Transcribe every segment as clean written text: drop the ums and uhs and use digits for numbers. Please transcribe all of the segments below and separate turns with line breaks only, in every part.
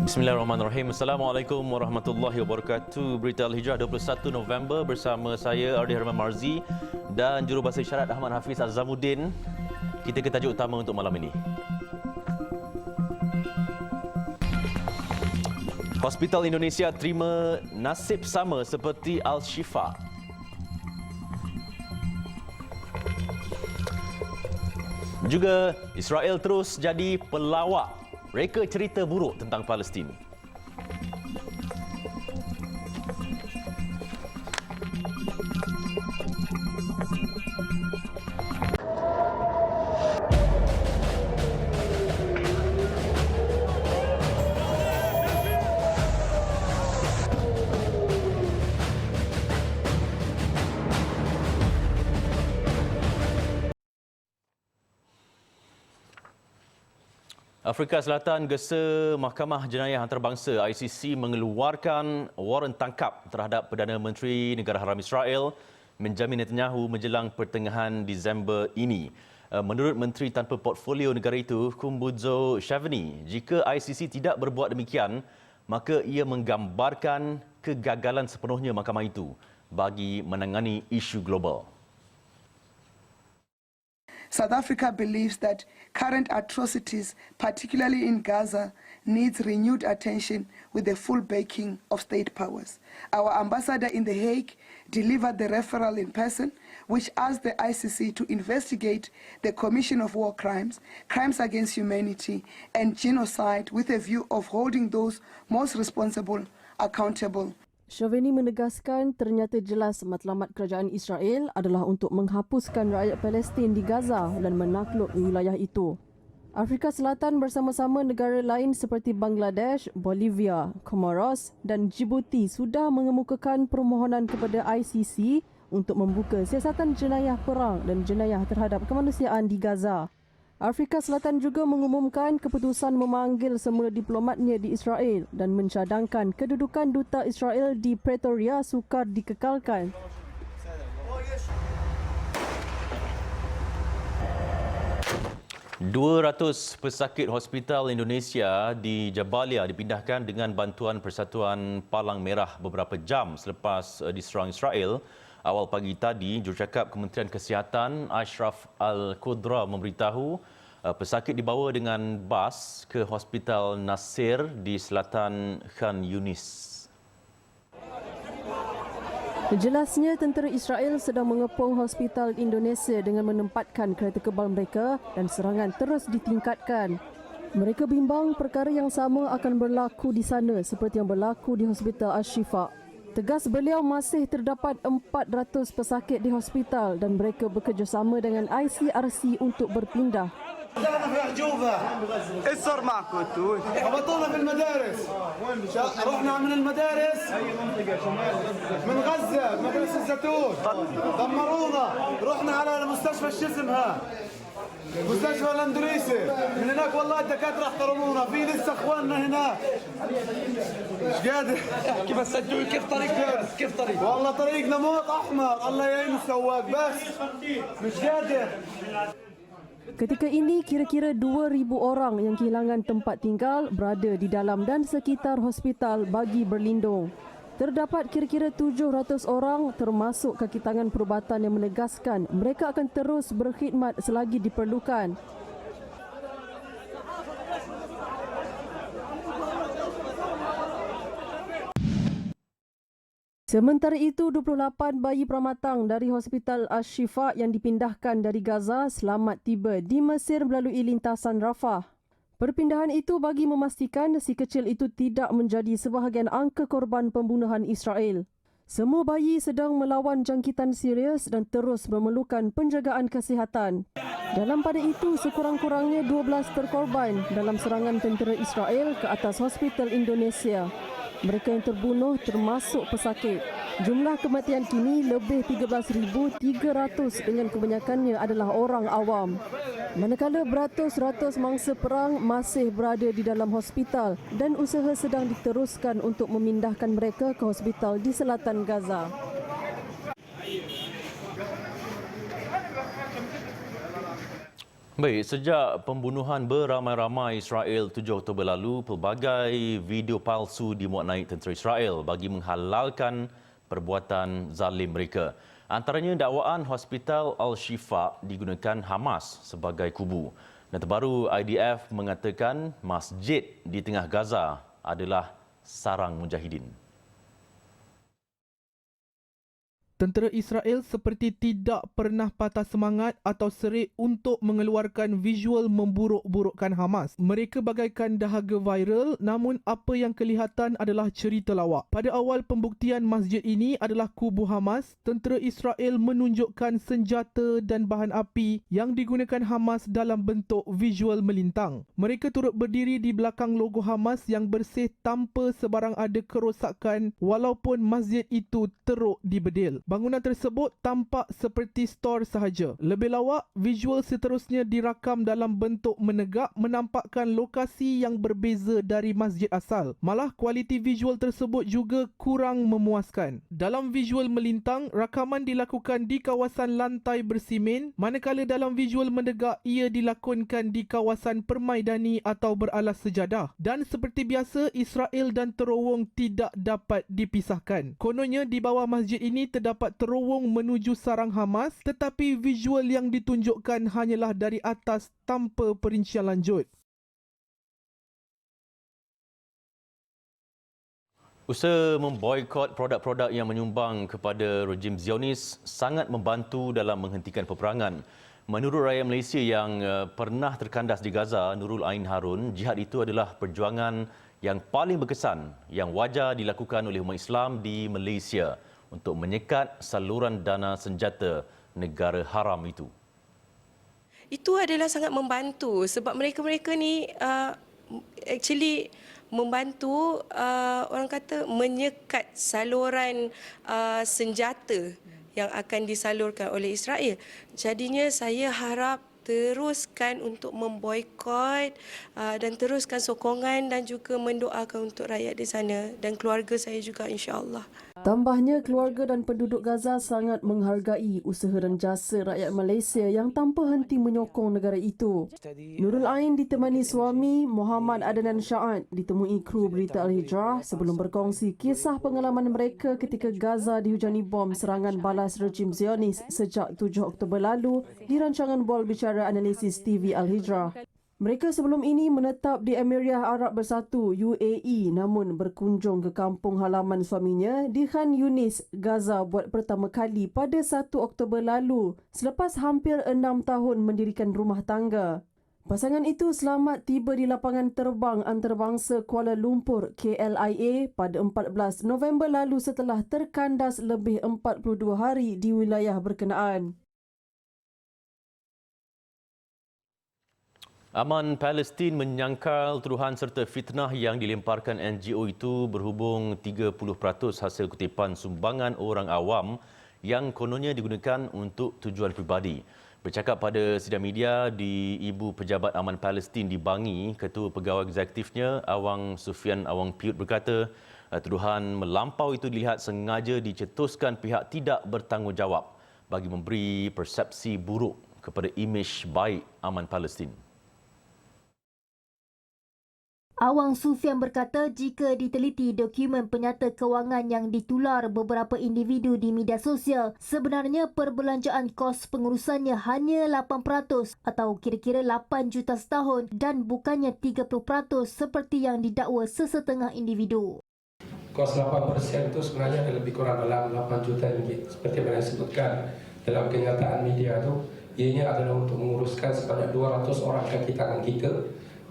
Bismillahirrahmanirrahim. Assalamualaikum warahmatullahi wabarakatuh. Berita Al-Hijrah 21 November bersama saya Ardi Herman Marzi dan jurubahasa isyarat Ahmad Hafiz Azamuddin. Kita ke tajuk utama untuk malam ini. Hospital Indonesia terima nasib sama seperti Al-Shifa. Juga Israel terus jadi pelawak reka cerita buruk tentang Palestin. Afrika Selatan gesa Mahkamah Jenayah Antarabangsa ICC mengeluarkan waran tangkap terhadap Perdana Menteri Negara Haram Israel Benjamin Netanyahu menjelang pertengahan Disember ini. Menurut Menteri Tanpa Portfolio Negara itu, Kumbudzo Shavni, jika ICC tidak berbuat demikian, maka ia menggambarkan kegagalan sepenuhnya mahkamah itu bagi menangani isu global.
South Africa believes that current atrocities, particularly in Gaza, needs renewed attention with the full backing of state powers. Our ambassador in The Hague delivered the referral in person, which asked the ICC to investigate the commission of war crimes, crimes against humanity, and genocide with a view of holding those most responsible accountable.
Shavni menegaskan ternyata jelas matlamat kerajaan Israel adalah untuk menghapuskan rakyat Palestin di Gaza dan menakluk wilayah itu. Afrika Selatan bersama-sama negara lain seperti Bangladesh, Bolivia, Comoros dan Djibouti sudah mengemukakan permohonan kepada ICC untuk membuka siasatan jenayah perang dan jenayah terhadap kemanusiaan di Gaza. Afrika Selatan juga mengumumkan keputusan memanggil semula diplomatnya di Israel dan mencadangkan kedudukan duta Israel di Pretoria sukar dikekalkan.
Ratus pesakit Hospital Indonesia di Jabalia dipindahkan dengan bantuan Persatuan Palang Merah beberapa jam selepas diserang Israel. Awal pagi tadi, Jurucakap Kementerian Kesihatan Ashraf Al-Qudra memberitahu pesakit dibawa dengan bas ke Hospital Nasir di selatan Khan Yunis.
Jelasnya tentera Israel sedang mengepung Hospital Indonesia dengan menempatkan kereta kebal mereka dan serangan terus ditingkatkan. Mereka bimbang perkara yang sama akan berlaku di sana seperti yang berlaku di Hospital Al-Shifa. Tegas beliau, masih terdapat 400 pesakit di hospital dan mereka bekerjasama dengan ICRC untuk berpindah.
ايش صار معكم انتوا؟ هبطونا في المدارس رحنا من المدارس من غزه مدرسه الزيتون دمرونا رحنا على مستشفى شو اسمها مستشفى الاندونيسي من هناك والله الدكاتره احترمونا في لسه اخواننا هناك مش قادر كيف سدوا كيف طريق والله طريقنا موت احمر الله يعين السواق بس مش قادر.
Ketika ini, kira-kira 2,000 orang yang kehilangan tempat tinggal berada di dalam dan sekitar hospital bagi berlindung. Terdapat kira-kira 700 orang termasuk kaki tangan perubatan yang menegaskan mereka akan terus berkhidmat selagi diperlukan. Sementara itu, 28 bayi pramatang dari Hospital Al-Shifa yang dipindahkan dari Gaza selamat tiba di Mesir melalui lintasan Rafah. Perpindahan itu bagi memastikan si kecil itu tidak menjadi sebahagian angka korban pembunuhan Israel. Semua bayi sedang melawan jangkitan serius dan terus memerlukan penjagaan kesihatan. Dalam pada itu, sekurang-kurangnya 12 terkorban dalam serangan tentera Israel ke atas Hospital Indonesia. Mereka yang terbunuh termasuk pesakit. Jumlah kematian kini lebih 13,300 dengan kebanyakannya adalah orang awam. Manakala beratus-ratus mangsa perang masih berada di dalam hospital dan usaha sedang diteruskan untuk memindahkan mereka ke hospital di selatan Gaza.
Baik, sejak pembunuhan beramai-ramai Israel 7 Oktober lalu, pelbagai video palsu dimuat naik tentera Israel bagi menghalalkan perbuatan zalim mereka. Antaranya dakwaan Hospital Al-Shifa digunakan Hamas sebagai kubu. Dan terbaru, IDF mengatakan masjid di tengah Gaza adalah sarang mujahidin.
Tentera Israel seperti tidak pernah patah semangat atau serik untuk mengeluarkan visual memburuk-burukkan Hamas. Mereka bagaikan dahaga viral, namun apa yang kelihatan adalah cerita lawak. Pada awal pembuktian masjid ini adalah kubu Hamas, tentera Israel menunjukkan senjata dan bahan api yang digunakan Hamas dalam bentuk visual melintang. Mereka turut berdiri di belakang logo Hamas yang bersih tanpa sebarang ada kerosakan walaupun masjid itu teruk dibedil. Bangunan tersebut tampak seperti stor sahaja. Lebih lawak, visual seterusnya dirakam dalam bentuk menegak menampakkan lokasi yang berbeza dari masjid asal. Malah kualiti visual tersebut juga kurang memuaskan. Dalam visual melintang, rakaman dilakukan di kawasan lantai bersimen, manakala dalam visual menegak ia dilakonkan di kawasan permaidani atau beralas sejadah. Dan seperti biasa, Israel dan terowong tidak dapat dipisahkan. Kononnya di bawah masjid ini terdapat terowong menuju sarang Hamas, tetapi visual yang ditunjukkan hanyalah dari atas tanpa perincian lanjut.
Usaha memboikot produk-produk yang menyumbang kepada rejim Zionis sangat membantu dalam menghentikan peperangan. Menurut rakyat Malaysia yang pernah terkandas di Gaza, Nurul Ain Harun, jihad itu adalah perjuangan yang paling berkesan yang wajar dilakukan oleh umat Islam di Malaysia untuk menyekat saluran dana senjata negara haram itu.
Itu adalah sangat membantu sebab mereka-mereka ni actually membantu orang kata menyekat saluran senjata yang akan disalurkan oleh Israel. Jadinya saya harap teruskan untuk memboikot dan teruskan sokongan dan juga mendoakan untuk rakyat di sana dan keluarga saya juga insya-Allah.
Tambahnya, keluarga dan penduduk Gaza sangat menghargai usaha dan jasa rakyat Malaysia yang tanpa henti menyokong negara itu. Nurul Ain ditemani suami Muhammad Adnan Syahad ditemui kru berita Al-Hijrah sebelum berkongsi kisah pengalaman mereka ketika Gaza dihujani bom serangan balas rejim Zionis sejak 7 Oktober lalu di rancangan Bual Bicara Analisis TV Al-Hijrah. Mereka sebelum ini menetap di Emirat Arab Bersatu UAE namun berkunjung ke kampung halaman suaminya di Khan Yunis, Gaza buat pertama kali pada 1 Oktober lalu selepas hampir 6 tahun mendirikan rumah tangga. Pasangan itu selamat tiba di lapangan terbang antarabangsa Kuala Lumpur KLIA pada 14 November lalu setelah terkandas lebih 42 hari di wilayah berkenaan.
Aman Palestin menyangkal tuduhan serta fitnah yang dilemparkan NGO itu berhubung 30% hasil kutipan sumbangan orang awam yang kononnya digunakan untuk tujuan pribadi. Bercakap pada sidang media di Ibu Pejabat Aman Palestin di Bangi, Ketua Pegawai Eksekutifnya Awang Sufian Awang Piut berkata, tuduhan melampau itu dilihat sengaja dicetuskan pihak tidak bertanggungjawab bagi memberi persepsi buruk kepada imej baik Aman Palestin.
Awang Sufian berkata jika diteliti dokumen penyata kewangan yang ditular beberapa individu di media sosial, sebenarnya perbelanjaan kos pengurusannya hanya 8% atau kira-kira 8 juta setahun dan bukannya 30% seperti yang didakwa sesetengah individu.
Kos 8% itu sebenarnya lebih kurang dalam 8 juta ringgit. Seperti yang saya sebutkan dalam kenyataan media itu, ianya adalah untuk menguruskan sebanyak 200 orang kaki tangan kita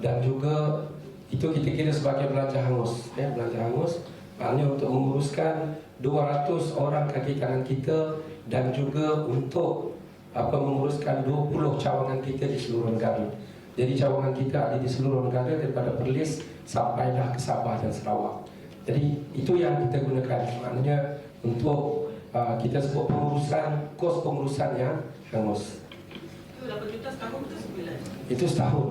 dan juga itu kita kira sebagai belanja hangus. Belanja hangus maknanya untuk menguruskan 200 orang kaki tangan kita dan juga untuk menguruskan 20 cawangan kita di seluruh negara. Jadi cawangan kita ada di seluruh negara daripada Perlis sampailah ke Sabah dan Sarawak. Jadi itu yang kita gunakan maknanya untuk kita sebut kos pengurusan yang hangus. Itu 8 juta setahun atau sebulan? Itu setahun.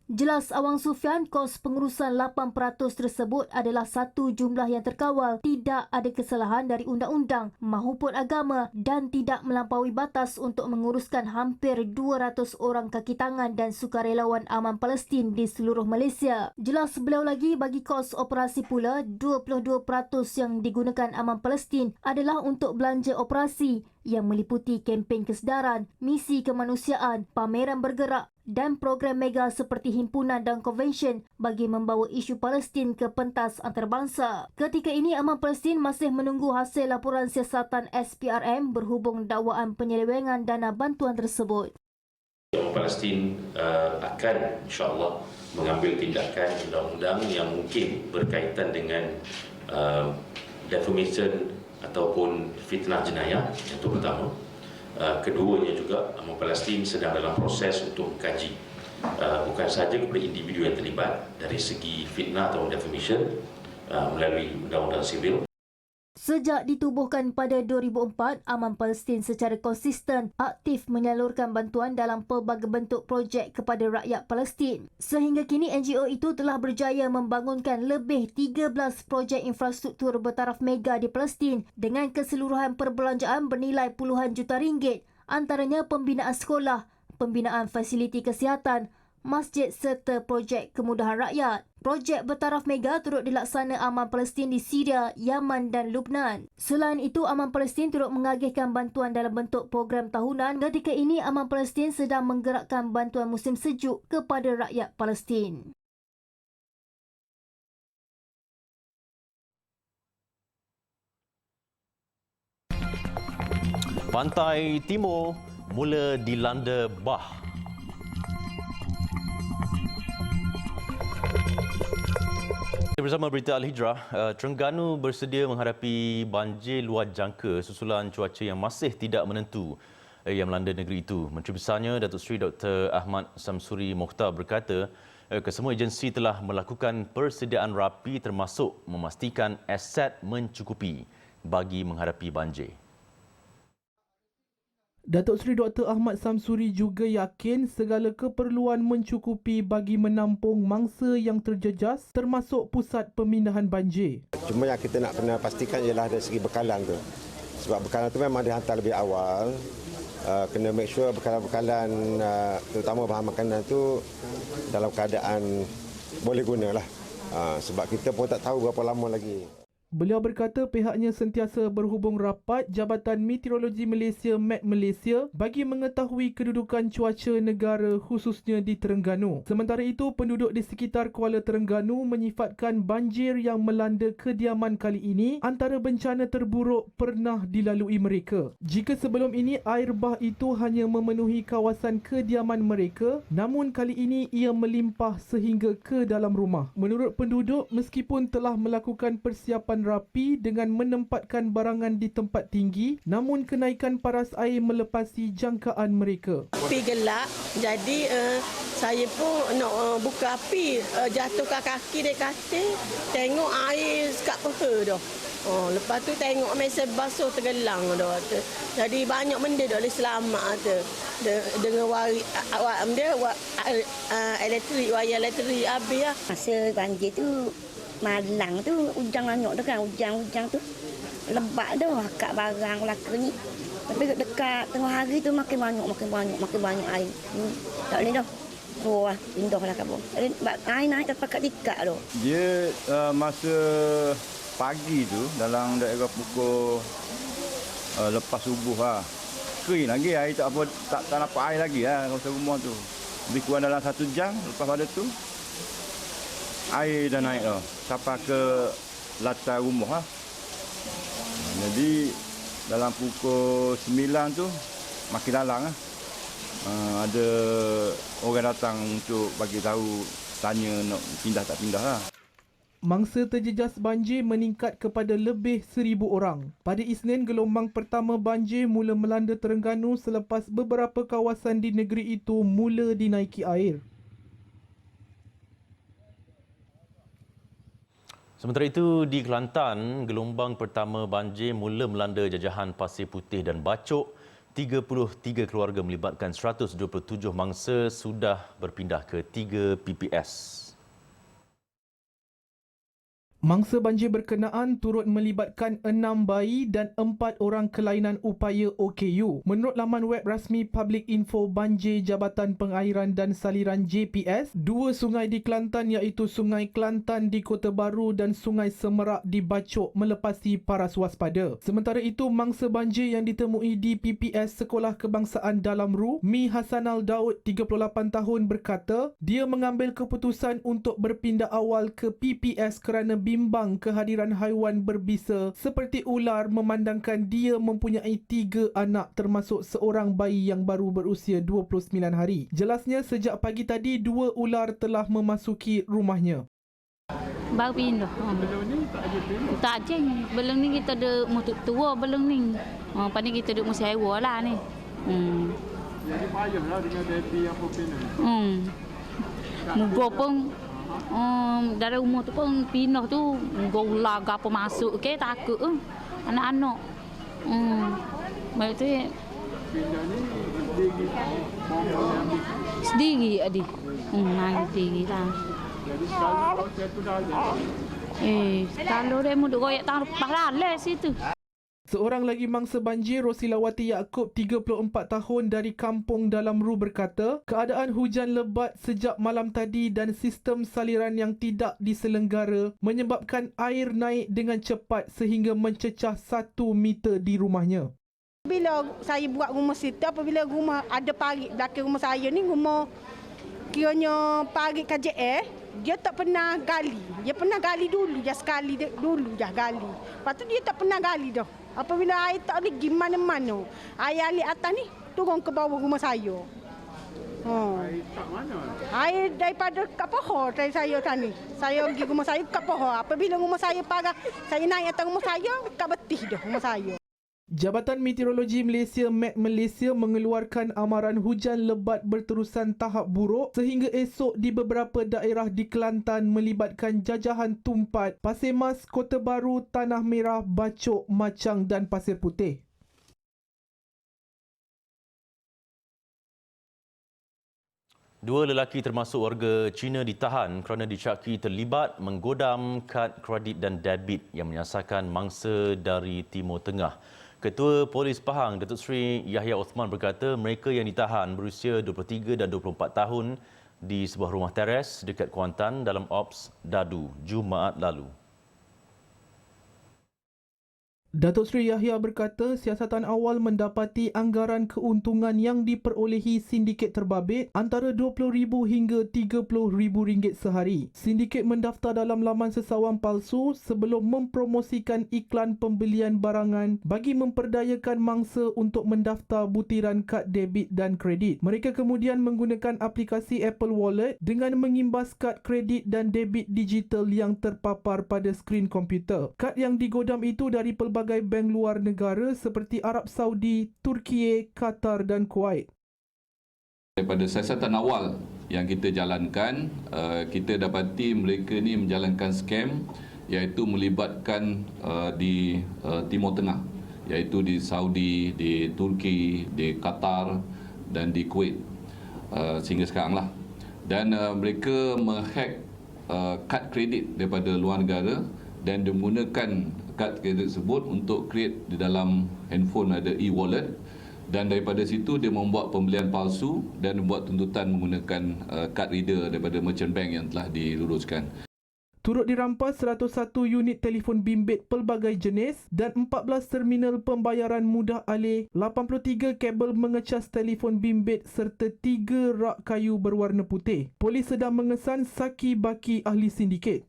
Jelas Awang Sufian, kos pengurusan 8% tersebut adalah satu jumlah yang terkawal, tidak ada kesalahan dari undang-undang mahupun agama dan tidak melampaui batas untuk menguruskan hampir 200 orang kaki tangan dan sukarelawan aman Palestin di seluruh Malaysia. Jelas beliau lagi bagi kos operasi pula 22% yang digunakan aman Palestin adalah untuk belanja operasi yang meliputi kempen kesedaran, misi kemanusiaan, pameran bergerak dan program mega seperti himpunan dan konvensyen bagi membawa isu Palestin ke pentas antarabangsa. Ketika ini, Aman Palestin masih menunggu hasil laporan siasatan SPRM berhubung dakwaan penyelewengan dana bantuan tersebut.
Aman Palestin akan insya-Allah mengambil tindakan undang-undang yang mungkin berkaitan dengan defamation ataupun fitnah jenayah, itu pertama. Keduanya juga, Aman Palestin sedang dalam proses untuk mengkaji bukan sahaja kepada individu yang terlibat dari segi fitnah atau defamation melalui undang-undang sivil.
Sejak ditubuhkan pada 2004, Aman Palestin secara konsisten aktif menyalurkan bantuan dalam pelbagai bentuk projek kepada rakyat Palestin. Sehingga kini NGO itu telah berjaya membangunkan lebih 13 projek infrastruktur bertaraf mega di Palestin dengan keseluruhan perbelanjaan bernilai puluhan juta ringgit, antaranya pembinaan sekolah, pembinaan fasiliti kesihatan, masjid serta projek kemudahan rakyat. Projek bertaraf mega turut dilaksana Aman Palestin di Syria, Yaman dan Lubnan. Selain itu, Aman Palestin turut mengagihkan bantuan dalam bentuk program tahunan. Ketika ini, Aman Palestin sedang menggerakkan bantuan musim sejuk kepada rakyat Palestin.
Pantai Timur mula dilanda bah. Bersama Berita Al-Hijrah, Terengganu bersedia menghadapi banjir luar jangka susulan cuaca yang masih tidak menentu yang melanda negeri itu. Menteri Besarnya Datuk Seri Dr. Ahmad Samsuri Mokhtar berkata, kesemua agensi telah melakukan persediaan rapi termasuk memastikan aset mencukupi bagi menghadapi banjir.
Datuk Seri Dr. Ahmad Samsuri juga yakin segala keperluan mencukupi bagi menampung mangsa yang terjejas termasuk pusat pemindahan banjir.
Cuma yang kita nak kena pastikan ialah dari segi bekalan tu. Sebab bekalan tu memang dihantar lebih awal. Kena make sure bekalan-bekalan terutama bahan makanan tu dalam keadaan boleh gunalah. Sebab kita pun tak tahu berapa lama lagi.
Beliau berkata pihaknya sentiasa berhubung rapat Jabatan Meteorologi Malaysia (MET Malaysia) bagi mengetahui kedudukan cuaca negara khususnya di Terengganu. Sementara itu, penduduk di sekitar Kuala Terengganu menyifatkan banjir yang melanda kediaman kali ini antara bencana terburuk pernah dilalui mereka. Jika sebelum ini air bah itu hanya memenuhi kawasan kediaman mereka, namun kali ini ia melimpah sehingga ke dalam rumah. Menurut penduduk, meskipun telah melakukan persiapan rapi dengan menempatkan barangan di tempat tinggi, namun kenaikan paras air melepasi jangkaan mereka.
Api gelap, jadi saya pun nak buka api, jatuhkan kaki di katil, tengok air sekat peha dah. Lepas tu tengok mesin basuh tergelang dah. Jadi banyak benda dah boleh selamat tu. Dengan elektrik, wayar elektrik habis lah.
Masa banjir tu malang tu hujan banyak tu kan, hujan tu lebat tu akak barang lakar ni. Tapi dekat tengah hari tu makin banyak air. Tak boleh dah. Wah, indah lah kabur. Air naik tak pakat tikak tu.
Dia masa pagi tu dalam daerah pukul lepas subuh lah. Kering lagi, air tak dapat air lagi lah kawasan rumah tu. Lebih kurang dalam 1 jam lepas pada tu air dah naik dah sampai ke latar rumah lah. Jadi dalam pukul 9 tu makin dalang lah. Ada orang datang untuk bagi tahu, tanya nak pindah tak pindah lah.
Mangsa terjejas banjir meningkat kepada lebih 1,000 orang. Pada Isnin, gelombang pertama banjir mula melanda Terengganu selepas beberapa kawasan di negeri itu mula dinaiki air.
Sementara itu, di Kelantan, gelombang pertama banjir mula melanda jajahan Pasir Putih dan Bacok 33 keluarga melibatkan 127 mangsa sudah berpindah ke 3 PPS.
Mangsa banjir berkenaan turut melibatkan 6 bayi dan 4 orang kelainan upaya OKU. Menurut laman web rasmi Public Info Banjir Jabatan Pengairan dan Saliran JPS, 2 sungai di Kelantan iaitu Sungai Kelantan di Kota Baru dan Sungai Semerak di Bacok melepasi paras waspada. Sementara itu, mangsa banjir yang ditemui di PPS Sekolah Kebangsaan Dalam Ru, Mi Hasanal Daud, 38 tahun berkata, dia mengambil keputusan untuk berpindah awal ke PPS kerana bimbang kehadiran haiwan berbisa seperti ular memandangkan dia mempunyai 3 anak termasuk seorang bayi yang baru berusia 29 hari. Jelasnya sejak pagi tadi 2 ular telah memasuki rumahnya.
Baru pindah. Belum ni tak ada pindah. Tak ada. Belum ni kita ada mutuk tua belum ni. Lepas ni kita duduk musim hewa lah ni.
Jadi payahlah dengan baby yang pindah.
Muka pun dari rumah tu pun pindah tu ular ke apa masuk ke takut anak-anak. Baik tu
Pindah ni
sendiri adik. Main sendiri lah.
Jadi kalau satu dah ada.
Kalau dia mau duk royak tang lepas lah situ.
Seorang lagi mangsa banjir, Rosilawati Yaakob, 34 tahun dari Kampung Dalam Ru berkata, keadaan hujan lebat sejak malam tadi dan sistem saliran yang tidak diselenggara menyebabkan air naik dengan cepat sehingga mencecah 1 meter di rumahnya.
Bila saya buat rumah situ, apabila rumah ada parit belakang rumah saya ni, rumah kiranya parit KJS, dia tak pernah gali. Dia pernah gali dulu, je sekali dulu je gali. Lepas tu dia tak pernah gali dah. Apabila air tak ada pergi mana-mana, air alik atas ni turun ke bawah rumah saya.
Air tak mana?
Air daripada kat pohon dari saya tadi. Saya pergi rumah saya kat pohon. Apabila rumah saya parah, saya naik atas rumah saya, kat betih dah rumah saya.
Jabatan Meteorologi Malaysia Met Malaysia mengeluarkan amaran hujan lebat berterusan tahap buruk sehingga esok di beberapa daerah di Kelantan melibatkan Jajahan Tumpat, Pasir Mas, Kota Baru, Tanah Merah, Bacok, Machang dan Pasir Putih.
Dua lelaki termasuk warga Cina ditahan kerana dicaki terlibat menggodam kad kredit dan debit yang menyasarkan mangsa dari Timur Tengah. Ketua Polis Pahang, Datuk Seri Yahya Osman berkata mereka yang ditahan berusia 23 dan 24 tahun di sebuah rumah teres dekat Kuantan dalam Ops Dadu Jumaat lalu.
Datuk Seri Yahya berkata siasatan awal mendapati anggaran keuntungan yang diperolehi sindiket terbabit antara RM20,000 hingga RM30,000 sehari. Sindiket mendaftar dalam laman sesawang palsu sebelum mempromosikan iklan pembelian barangan bagi memperdayakan mangsa untuk mendaftar butiran kad debit dan kredit. Mereka kemudian menggunakan aplikasi Apple Wallet dengan mengimbas kad kredit dan debit digital yang terpapar pada skrin komputer. Kad yang digodam itu dari pelbagai bank luar negara seperti Arab Saudi, Turki, Qatar dan Kuwait.
Daripada siasatan awal yang kita jalankan, kita dapati mereka ni menjalankan scam iaitu melibatkan di Timur Tengah, iaitu di Saudi, di Turki, di Qatar dan di Kuwait sehingga sekarang lah. Dan mereka menghack kad kredit daripada luar negara dan dia menggunakan kad kredit tersebut untuk create di dalam handphone ada e-wallet dan daripada situ dia membuat pembelian palsu dan membuat tuntutan menggunakan kad reader daripada merchant bank yang telah diluluskan.
Turut dirampas 101 unit telefon bimbit pelbagai jenis dan 14 terminal pembayaran mudah alih, 83 kabel mengecas telefon bimbit serta 3 rak kayu berwarna putih. Polis sedang mengesan saki baki ahli sindiket.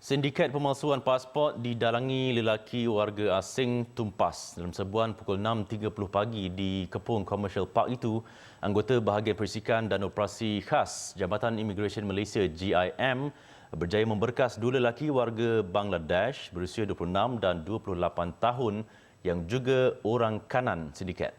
Sindiket pemalsuan pasport didalangi lelaki warga asing tumpas dalam serbuan pukul 6.30 pagi di Kepung Commercial Park itu. Anggota bahagian perisikan dan operasi khas Jabatan Immigration Malaysia GIM berjaya memberkas dua lelaki warga Bangladesh berusia 26 dan 28 tahun yang juga orang kanan sindiket.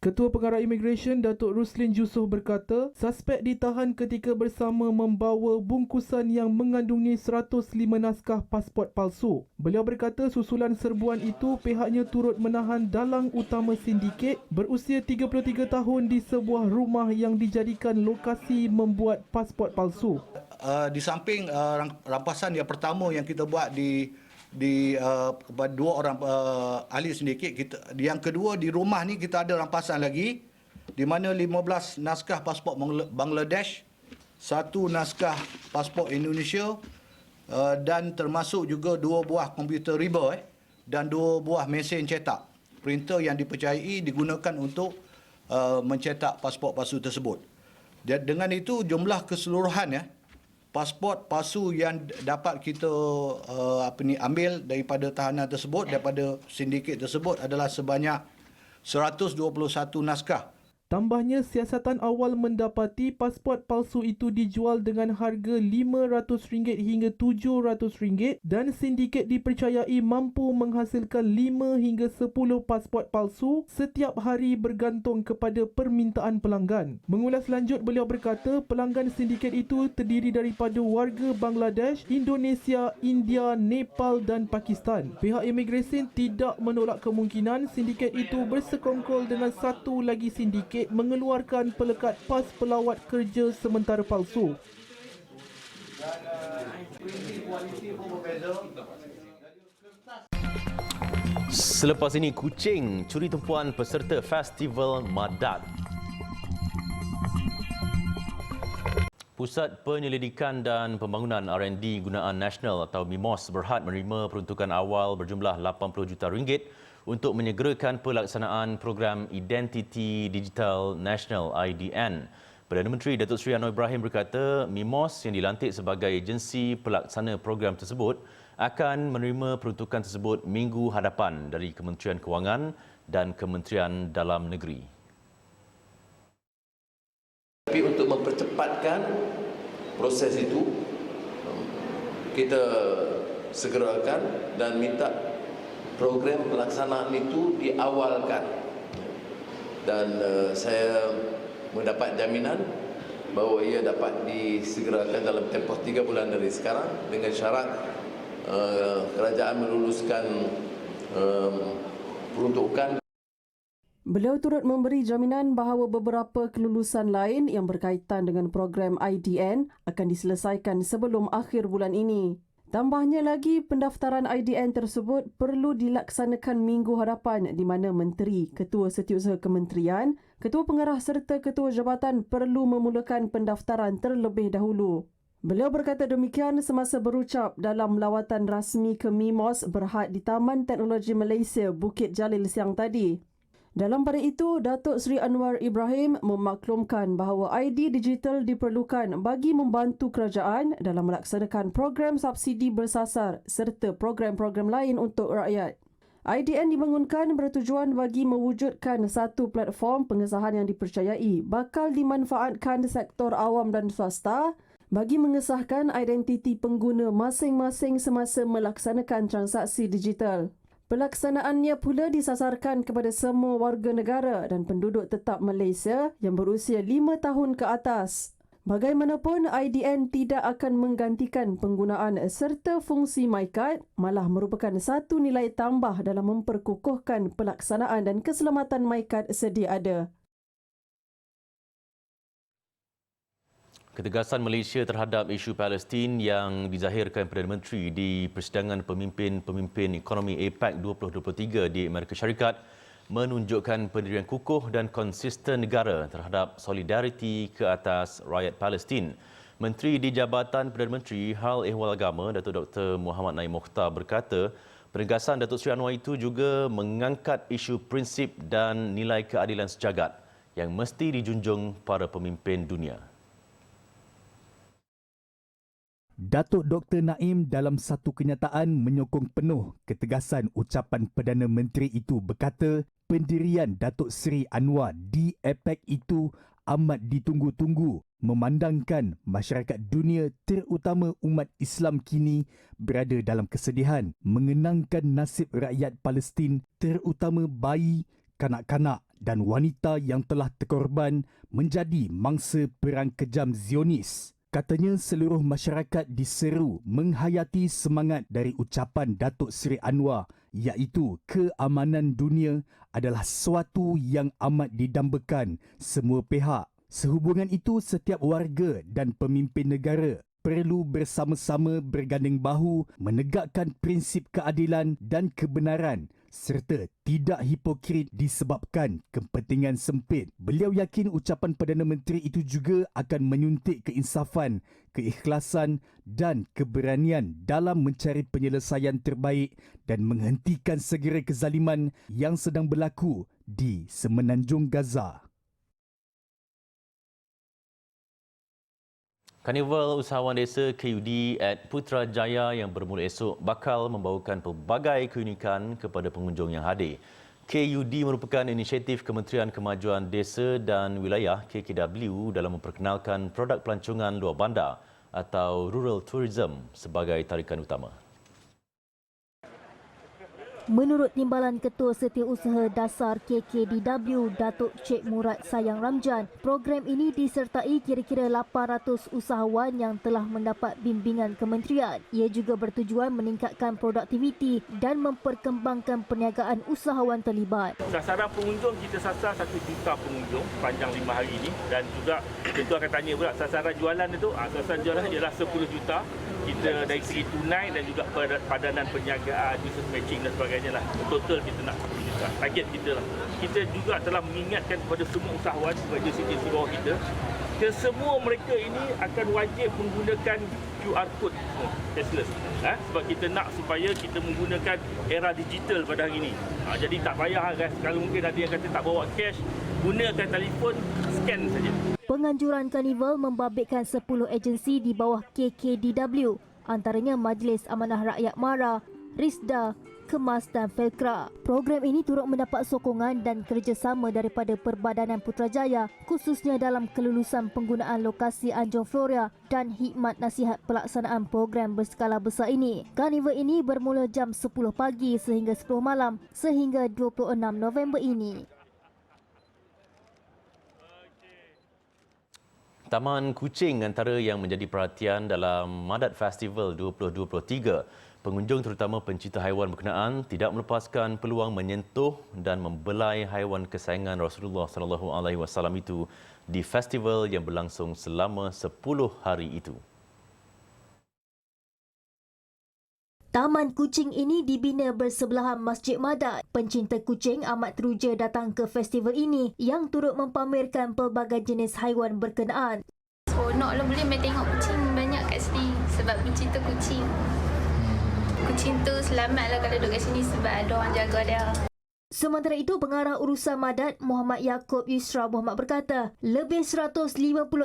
Ketua Pengarah Imigresen Datuk Ruslin Jusoh berkata, suspek ditahan ketika bersama membawa bungkusan yang mengandungi 105 naskah pasport palsu. Beliau berkata susulan serbuan itu pihaknya turut menahan dalang utama sindiket berusia 33 tahun di sebuah rumah yang dijadikan lokasi membuat pasport palsu.
Di samping rampasan yang pertama yang kita buat kepada dua orang ahli sindiket, yang kedua di rumah ni kita ada rampasan lagi di mana 15 naskah pasport Bangladesh, 1 naskah pasport Indonesia dan termasuk juga 2 buah komputer riba dan 2 buah mesin cetak printer yang dipercayai digunakan untuk mencetak pasport palsu tersebut. Dengan itu jumlah keseluruhan pasport palsu yang dapat kita ambil daripada tahanan tersebut, daripada sindiket tersebut adalah sebanyak 121 naskah.
Tambahnya, siasatan awal mendapati pasport palsu itu dijual dengan harga RM500 hingga RM700 dan sindiket dipercayai mampu menghasilkan 5 hingga 10 pasport palsu setiap hari bergantung kepada permintaan pelanggan. Mengulas lanjut, beliau berkata pelanggan sindiket itu terdiri daripada warga Bangladesh, Indonesia, India, Nepal dan Pakistan. Pihak imigresen tidak menolak kemungkinan sindiket itu bersekongkol dengan satu lagi sindiket mengeluarkan pelekat pas pelawat kerja sementara palsu.
Selepas ini, Kuching curi tumpuan peserta Festival Madat. Pusat Penyelidikan dan Pembangunan R&D Gunaan Nasional atau MIMOS berhad menerima peruntukan awal berjumlah RM80 juta untuk menyegerakan pelaksanaan program Identiti Digital Nasional IDN. Perdana Menteri Datuk Seri Anwar Ibrahim berkata MIMOS yang dilantik sebagai agensi pelaksana program tersebut akan menerima peruntukan tersebut minggu hadapan dari Kementerian Kewangan dan Kementerian Dalam Negeri.
Tapi untuk mempercepatkan proses itu, kita segerakan dan minta program pelaksanaan itu diawalkan. Dan saya mendapat jaminan bahawa ia dapat disegerakan dalam tempoh 3 bulan dari sekarang dengan syarat kerajaan meluluskan peruntukan.
Beliau turut memberi jaminan bahawa beberapa kelulusan lain yang berkaitan dengan program IDN akan diselesaikan sebelum akhir bulan ini. Tambahnya lagi, pendaftaran IDN tersebut perlu dilaksanakan minggu hadapan di mana Menteri, Ketua Setiausaha Kementerian, Ketua Pengarah serta Ketua Jabatan perlu memulakan pendaftaran terlebih dahulu. Beliau berkata demikian semasa berucap dalam lawatan rasmi ke MIMOS berhad di Taman Teknologi Malaysia, Bukit Jalil siang tadi. Dalam pada itu, Datuk Seri Anwar Ibrahim memaklumkan bahawa ID digital diperlukan bagi membantu kerajaan dalam melaksanakan program subsidi bersasar serta program-program lain untuk rakyat. IDN dibangunkan bertujuan bagi mewujudkan satu platform pengesahan yang dipercayai bakal dimanfaatkan sektor awam dan swasta bagi mengesahkan identiti pengguna masing-masing semasa melaksanakan transaksi digital. Pelaksanaannya pula disasarkan kepada semua warga negara dan penduduk tetap Malaysia yang berusia 5 tahun ke atas. Bagaimanapun, IDN tidak akan menggantikan penggunaan serta fungsi MyCard, malah merupakan satu nilai tambah dalam memperkukuhkan pelaksanaan dan keselamatan MyCard sedia ada.
Ketegasan Malaysia terhadap isu Palestin yang dizahirkan Perdana Menteri di persidangan pemimpin-pemimpin ekonomi APEC 2023 di Amerika Syarikat menunjukkan pendirian kukuh dan konsisten negara terhadap solidariti ke atas rakyat Palestin. Menteri di Jabatan Perdana Menteri Hal Ehwal Agama, Datuk Dr. Muhammad Naim Mokhtar berkata, penegasan Datuk Seri Anwar itu juga mengangkat isu prinsip dan nilai keadilan sejagat yang mesti dijunjung para pemimpin dunia.
Datuk Dr. Naim dalam satu kenyataan menyokong penuh ketegasan ucapan Perdana Menteri itu berkata pendirian Datuk Seri Anwar di APEC itu amat ditunggu-tunggu memandangkan masyarakat dunia terutama umat Islam kini berada dalam kesedihan mengenangkan nasib rakyat Palestin terutama bayi, kanak-kanak dan wanita yang telah terkorban menjadi mangsa perang kejam Zionis. Katanya seluruh masyarakat diseru menghayati semangat dari ucapan Datuk Seri Anwar iaitu keamanan dunia adalah sesuatu yang amat didambakan semua pihak. Sehubungan itu, setiap warga dan pemimpin negara perlu bersama-sama berganding bahu menegakkan prinsip keadilan dan kebenaran serta tidak hipokrit disebabkan kepentingan sempit. Beliau yakin ucapan Perdana Menteri itu juga akan menyuntik keinsafan, keikhlasan dan keberanian dalam mencari penyelesaian terbaik dan menghentikan segera kezaliman yang sedang berlaku di Semenanjung Gaza.
Karnival Usahawan Desa KUD at Putrajaya yang bermula esok bakal membawakan pelbagai keunikan kepada pengunjung yang hadir. KUD merupakan inisiatif Kementerian Kemajuan Desa dan Wilayah KKW dalam memperkenalkan produk pelancongan luar bandar atau Rural Tourism sebagai tarikan utama.
Menurut Timbalan Ketua Setiausaha Dasar KKDW, Datuk Cik Murad Sayang Ramjan, program ini disertai kira-kira 800 usahawan yang telah mendapat bimbingan kementerian. Ia juga bertujuan meningkatkan produktiviti dan memperkembangkan perniagaan usahawan terlibat.
Sasaran pengunjung kita sasar 1 juta pengunjung panjang 5 hari ini dan juga tentu akan tanya pula sasaran jualan itu, sasaran jualan ialah 10 juta. Kita dari segi tunai dan juga padanan perniagaan, business matching dan sebagainya lah. Total kita nak 10 juta. Target kita lah. Kita juga telah mengingatkan kepada semua usahawan sebagai agensi bawah kita, kesemua mereka ini akan wajib menggunakan QR code semua, cashless. Sebab kita nak supaya kita menggunakan era digital pada hari ini. Jadi tak payah guys, kalau mungkin ada yang kata tak bawa cash, gunakan telefon, scan saja.
Penganjuran karnival membabitkan 10 agensi di bawah KKDW, antaranya Majlis Amanah Rakyat MARA, RISDA, Kemas dan Felkra. Program ini turut mendapat sokongan dan kerjasama daripada Perbadanan Putrajaya, khususnya dalam kelulusan penggunaan lokasi Anjong Floria dan hikmat nasihat pelaksanaan program berskala besar ini. Karnival ini bermula jam 10 pagi sehingga 10 malam sehingga 26 November ini.
Taman Kuching antara yang menjadi perhatian dalam Madat Festival 2023. Pengunjung terutama pencinta haiwan berkenaan tidak melepaskan peluang menyentuh dan membelai haiwan kesayangan Rasulullah SAW itu di festival yang berlangsung selama 10 hari itu.
Taman kucing ini dibina bersebelahan Masjid Madat. Pencinta kucing amat teruja datang ke festival ini yang turut mempamerkan pelbagai jenis haiwan berkenaan.
Seronok lah boleh main tengok kucing banyak kat sini sebab pencinta kucing. Kucing tu selamatlah kalau duduk kat sini sebab ada orang jaga dia.
Sementara itu, Pengarah Urusan Madat Muhammad Yaakob Yusra Muhammad berkata, lebih 150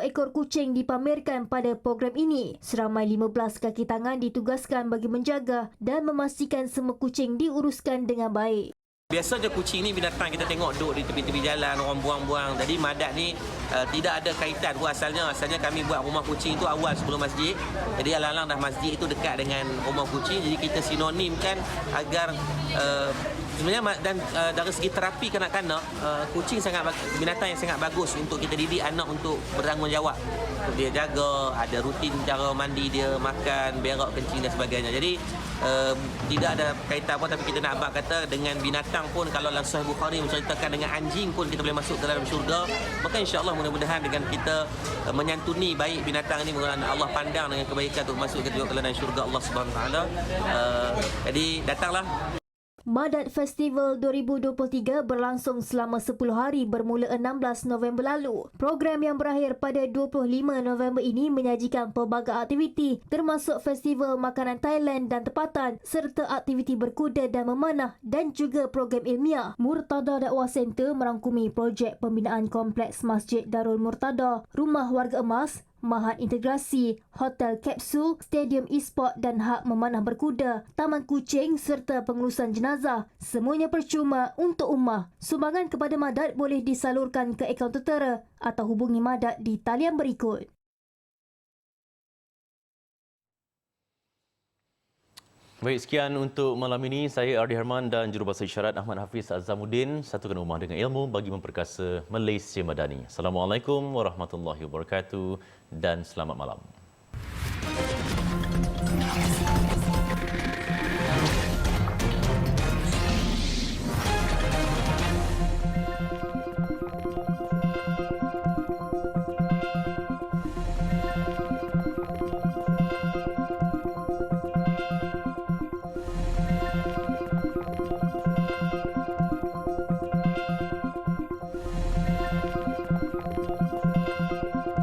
ekor kucing dipamerkan pada program ini. Seramai 15 kaki tangan ditugaskan bagi menjaga dan memastikan semua kucing diuruskan dengan baik.
Biasanya kucing ni binatang kita tengok duduk di tepi-tepi jalan, orang buang-buang. Jadi Madat ni tidak ada kaitan asalnya. Asalnya kami buat rumah kucing tu awal sebelum masjid. Jadi alang-alang dah masjid itu dekat dengan rumah kucing. Jadi kita sinonimkan agar sebenarnya dan dari segi terapi kanak-kanak, kucing binatang yang sangat bagus untuk kita didik anak untuk bertanggungjawab. Untuk dia jaga, ada rutin cara mandi dia, makan, berak, kencing dan sebagainya. Jadi tidak ada kaitan apa, tapi kita nak abang kata dengan binatang pun, kalau dalam Sahih Bukhari menceritakan dengan anjing pun kita boleh masuk ke dalam syurga. Maka insya-Allah mudah-mudahan dengan kita menyantuni baik binatang ini, Allah pandang dengan kebaikan untuk masuk ke dalam syurga Allah Subhanahu Wa Taala. Jadi datanglah.
Madat Festival 2023 berlangsung selama 10 hari bermula 16 November lalu. Program yang berakhir pada 25 November ini menyajikan pelbagai aktiviti termasuk festival makanan Thailand dan tempatan serta aktiviti berkuda dan memanah dan juga program ilmiah. Murtada Dakwah Center merangkumi projek pembinaan kompleks Masjid Darul Murtada, Rumah Warga Emas, Mahat Integrasi, Hotel Kapsul, Stadium E-Sport dan hak memanah berkuda, taman kucing serta pengurusan jenazah. Semuanya percuma untuk ummah. Sumbangan kepada Madat boleh disalurkan ke akaun tertera atau hubungi Madat di talian berikut.
Baik, sekian untuk malam ini. Saya Ardi Herman dan Jurubahasa Isyarat Ahmad Hafiz Azamuddin. Satukan rumah dengan ilmu bagi memperkasa Malaysia Madani. Assalamualaikum warahmatullahi wabarakatuh dan selamat malam.